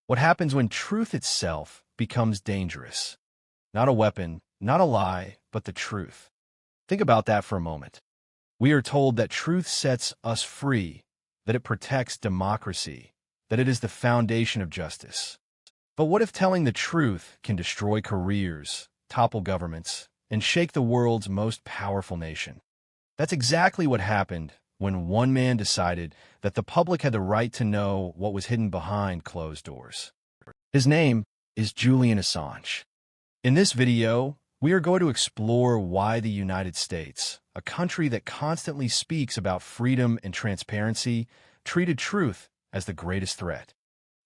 What happens when truth itself becomes dangerous? Not a weapon, not a lie, but the truth. Think about that for a moment. We are told that truth sets us free, that it protects democracy, that it is the foundation of justice. But what if telling the truth can destroy careers, topple governments, and shake the world's most powerful nation? That's exactly what happened when one man decided that the public had the right to know what was hidden behind closed doors. His name is Julian Assange. In this video, we are going to explore why the United States, a country that constantly speaks about freedom and transparency, treated truth as the greatest threat.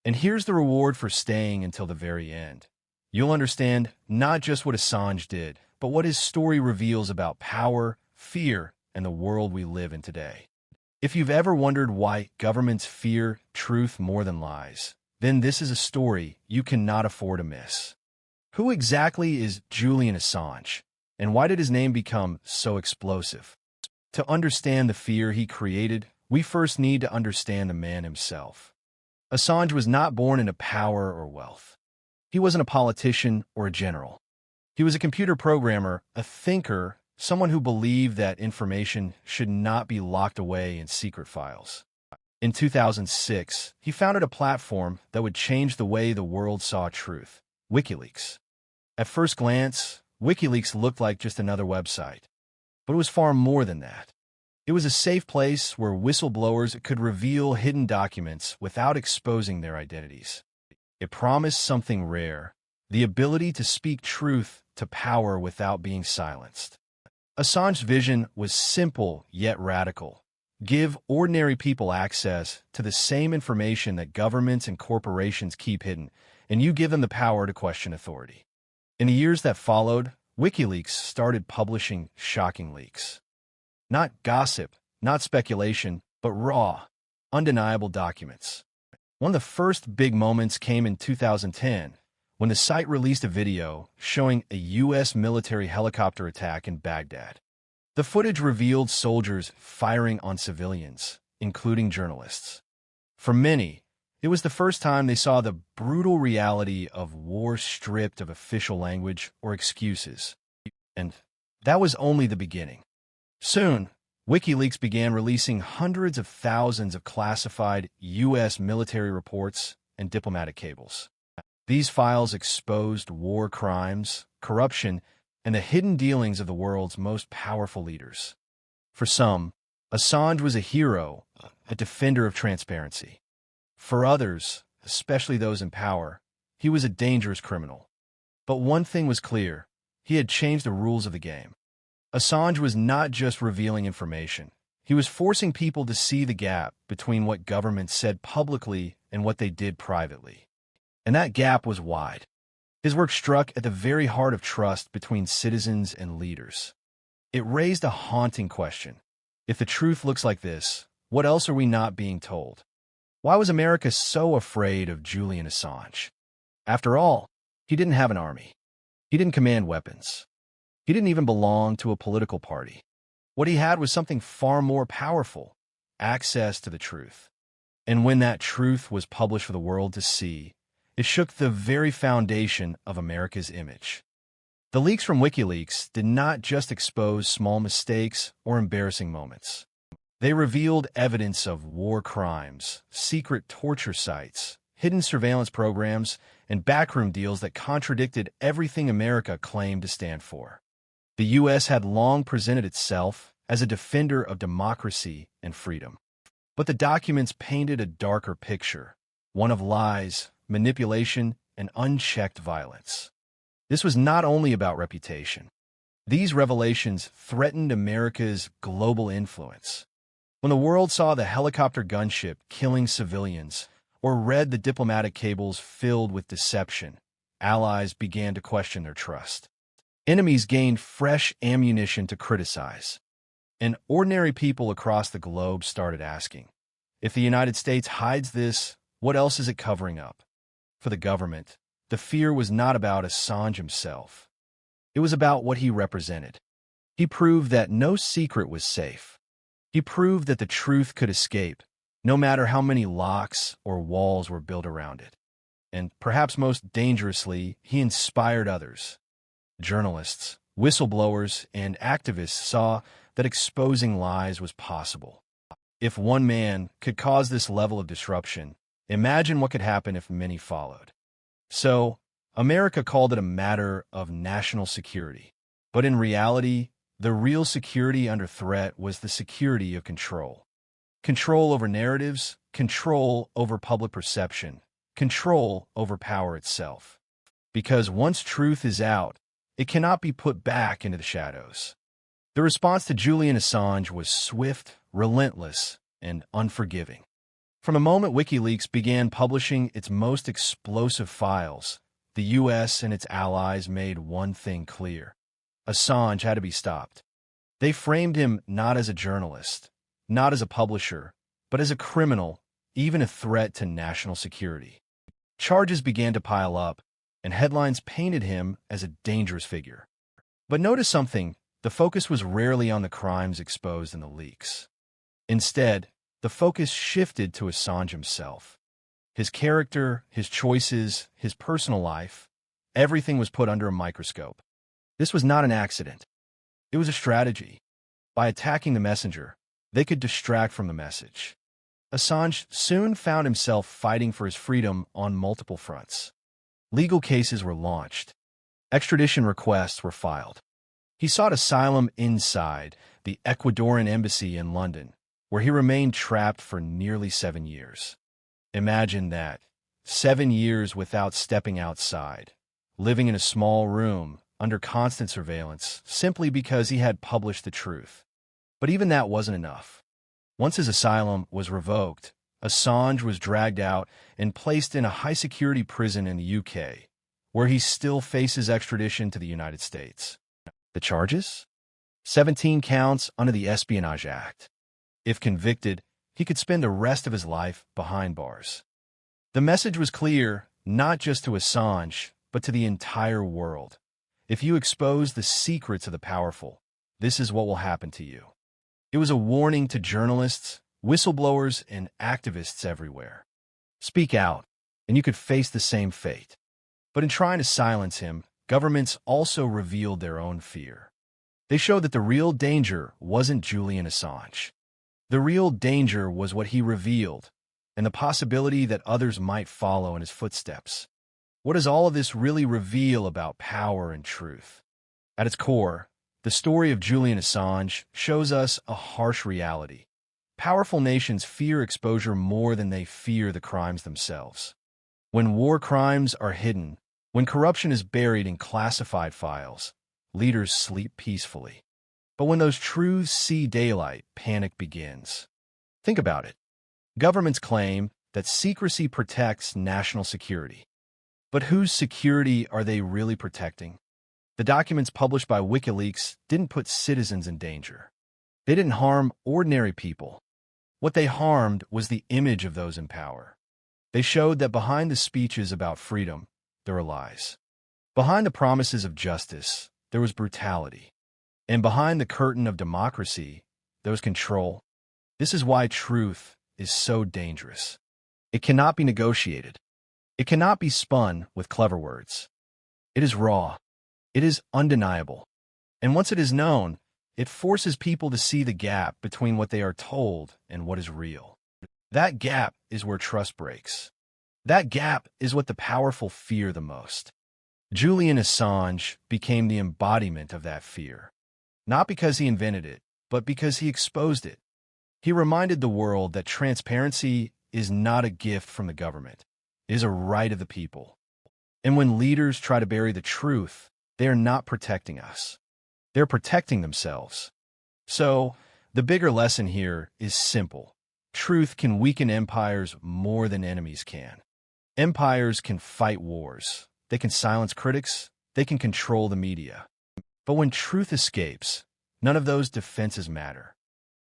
And here's the reward for staying until the very end. You'll understand not just what Assange did, but what his story reveals about power, fear, and the world we live in today. If you've ever wondered why governments fear truth more than lies, then this is a story you cannot afford to miss. Who exactly is Julian Assange, and why did his name become so explosive? To understand the fear he created, we first need to understand the man himself. Assange was not born into power or wealth. He wasn't a politician or a general. He was a computer programmer, a thinker, someone who believed that information should not be locked away in secret files. In 2006, he founded a platform that would change the way the world saw truth, WikiLeaks. At first glance, WikiLeaks looked like just another website, but it was far more than that. It was a safe place where whistleblowers could reveal hidden documents without exposing their identities. It promised something rare, the ability to speak truth to power without being silenced. Assange's vision was simple yet radical. Give ordinary people access to the same information that governments and corporations keep hidden, and you give them the power to question authority. In the years that followed, WikiLeaks started publishing shocking leaks. Not gossip, not speculation, but raw, undeniable documents. One of the first big moments came in 2010, when the site released a video showing a U.S. military helicopter attack in Baghdad. The footage revealed soldiers firing on civilians, including journalists. For many, it was the first time they saw the brutal reality of war stripped of official language or excuses. And that was only the beginning. Soon, WikiLeaks began releasing hundreds of thousands of classified U.S. military reports and diplomatic cables. These files exposed war crimes, corruption, and the hidden dealings of the world's most powerful leaders. For some, Assange was a hero, a defender of transparency. For others, especially those in power, he was a dangerous criminal. But one thing was clear: he had changed the rules of the game. Assange was not just revealing information. He was forcing people to see the gap between what governments said publicly and what they did privately. And that gap was wide. His work struck at the very heart of trust between citizens and leaders. It raised a haunting question. If the truth looks like this, what else are we not being told? Why was America so afraid of Julian Assange? After all, he didn't have an army. He didn't command weapons. He didn't even belong to a political party. What he had was something far more powerful: access to the truth. And when that truth was published for the world to see, it shook the very foundation of America's image. The leaks from WikiLeaks did not just expose small mistakes or embarrassing moments. They revealed evidence of war crimes, secret torture sites, hidden surveillance programs, and backroom deals that contradicted everything America claimed to stand for. The U.S. had long presented itself as a defender of democracy and freedom. But the documents painted a darker picture, one of lies, manipulation, and unchecked violence. This was not only about reputation. These revelations threatened America's global influence. When the world saw the helicopter gunship killing civilians or read the diplomatic cables filled with deception, allies began to question their trust. Enemies gained fresh ammunition to criticize. And ordinary people across the globe started asking, if the United States hides this, what else is it covering up? For the government, the fear was not about Assange himself. It was about what he represented. He proved that no secret was safe. He proved that the truth could escape, no matter how many locks or walls were built around it. And perhaps most dangerously, he inspired others. Journalists, whistleblowers, and activists saw that exposing lies was possible. If one man could cause this level of disruption, imagine what could happen if many followed. So, America called it a matter of national security. But in reality, the real security under threat was the security of control. Control over narratives, control over public perception, control over power itself. Because once truth is out, it cannot be put back into the shadows. The response to Julian Assange was swift, relentless, and unforgiving. From the moment WikiLeaks began publishing its most explosive files, the U.S. and its allies made one thing clear. Assange had to be stopped. They framed him not as a journalist, not as a publisher, but as a criminal, even a threat to national security. Charges began to pile up, and headlines painted him as a dangerous figure. But notice something, the focus was rarely on the crimes exposed in the leaks. Instead, the focus shifted to Assange himself. His character, his choices, his personal life, everything was put under a microscope. This was not an accident. It was a strategy. By attacking the messenger, they could distract from the message. Assange soon found himself fighting for his freedom on multiple fronts. Legal cases were launched. Extradition requests were filed. He sought asylum inside the Ecuadorian embassy in London, where he remained trapped for nearly 7 years. Imagine that. 7 years without stepping outside, living in a small room, under constant surveillance, simply because he had published the truth. But even that wasn't enough. Once his asylum was revoked, Assange was dragged out and placed in a high-security prison in the UK, where he still faces extradition to the United States. The charges? 17 counts under the Espionage Act. If convicted, he could spend the rest of his life behind bars. The message was clear, not just to Assange, but to the entire world. If you expose the secrets of the powerful, this is what will happen to you. It was a warning to journalists, whistleblowers, and activists everywhere. Speak out, and you could face the same fate. But in trying to silence him, governments also revealed their own fear. They showed that the real danger wasn't Julian Assange. The real danger was what he revealed, and the possibility that others might follow in his footsteps. What does all of this really reveal about power and truth? At its core, the story of Julian Assange shows us a harsh reality. Powerful nations fear exposure more than they fear the crimes themselves. When war crimes are hidden, when corruption is buried in classified files, leaders sleep peacefully. But when those truths see daylight, panic begins. Think about it. Governments claim that secrecy protects national security. But whose security are they really protecting? The documents published by WikiLeaks didn't put citizens in danger. They didn't harm ordinary people. What they harmed was the image of those in power. They showed that behind the speeches about freedom, there were lies. Behind the promises of justice, there was brutality. And behind the curtain of democracy, there was control. This is why truth is so dangerous. It cannot be negotiated. It cannot be spun with clever words. It is raw. It is undeniable. And once it is known, it forces people to see the gap between what they are told and what is real. That gap is where trust breaks. That gap is what the powerful fear the most. Julian Assange became the embodiment of that fear. Not because he invented it, but because he exposed it. He reminded the world that transparency is not a gift from the government. It is a right of the people. And when leaders try to bury the truth, they are not protecting us. They're protecting themselves. So, the bigger lesson here is simple. Truth can weaken empires more than enemies can. Empires can fight wars. They can silence critics. They can control the media. But when truth escapes, none of those defenses matter.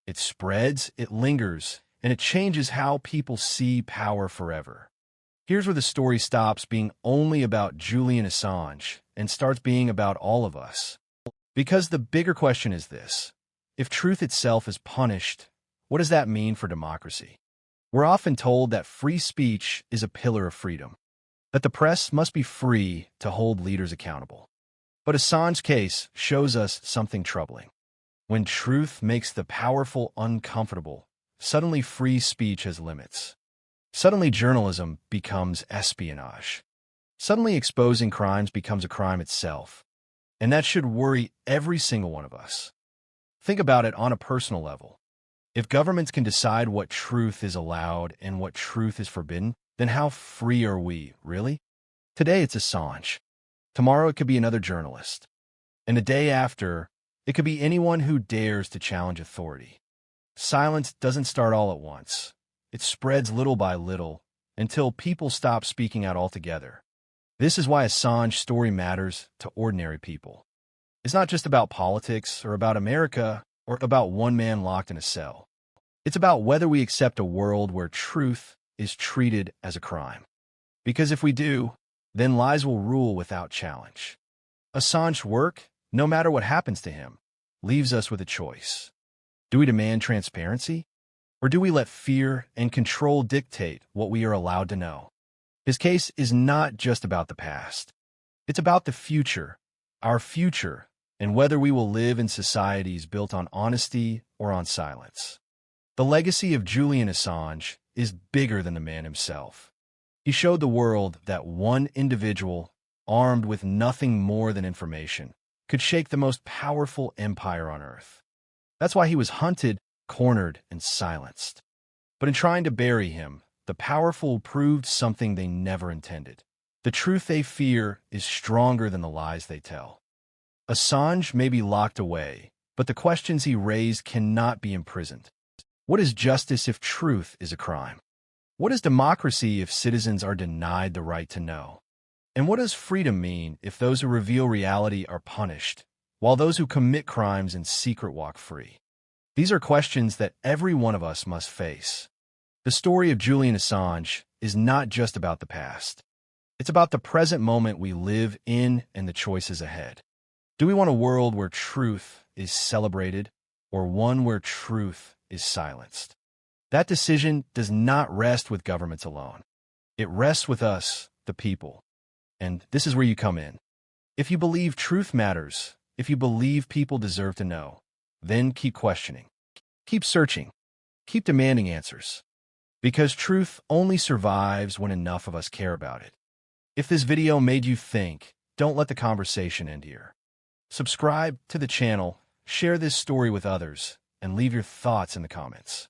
It spreads, it lingers, and it changes how people see power forever. Here's where the story stops being only about Julian Assange and starts being about all of us. Because the bigger question is this: if truth itself is punished, what does that mean for democracy? We're often told that free speech is a pillar of freedom. that the press must be free to hold leaders accountable. But Assange's case shows us something troubling. When truth makes the powerful uncomfortable, suddenly free speech has limits. Suddenly journalism becomes espionage. Suddenly exposing crimes becomes a crime itself. And that should worry every single one of us. Think about it on a personal level. If governments can decide what truth is allowed and what truth is forbidden, then how free are we, really? Today it's Assange. Tomorrow it could be another journalist. And the day after, it could be anyone who dares to challenge authority. Silence doesn't start all at once. It spreads little by little until people stop speaking out altogether. This is why Assange's story matters to ordinary people. It's not just about politics or about America or about one man locked in a cell. It's about whether we accept a world where truth is treated as a crime. Because if we do, then lies will rule without challenge. Assange's work, no matter what happens to him, leaves us with a choice. Do we demand transparency? Or do we let fear and control dictate what we are allowed to know? His case is not just about the past. It's about the future, our future, and whether we will live in societies built on honesty or on silence. The legacy of Julian Assange is bigger than the man himself. He showed the world that one individual, armed with nothing more than information, could shake the most powerful empire on earth. That's why he was hunted, cornered, and silenced. But in trying to bury him, the powerful proved something they never intended. The truth they fear is stronger than the lies they tell. Assange may be locked away, but the questions he raised cannot be imprisoned. What is justice if truth is a crime? What is democracy if citizens are denied the right to know? And what does freedom mean if those who reveal reality are punished, while those who commit crimes in secret walk free? These are questions that every one of us must face. The story of Julian Assange is not just about the past. It's about the present moment we live in and the choices ahead. Do we want a world where truth is celebrated, or one where truth is silenced? That decision does not rest with governments alone. It rests with us, the people. And this is where you come in. If you believe truth matters, if you believe people deserve to know, then keep questioning. Keep searching. Keep demanding answers. Because truth only survives when enough of us care about it. If this video made you think, don't let the conversation end here. Subscribe to the channel, share this story with others, and leave your thoughts in the comments.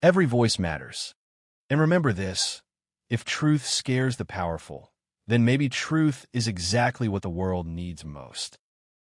Every voice matters. And remember this, if truth scares the powerful, then maybe truth is exactly what the world needs most.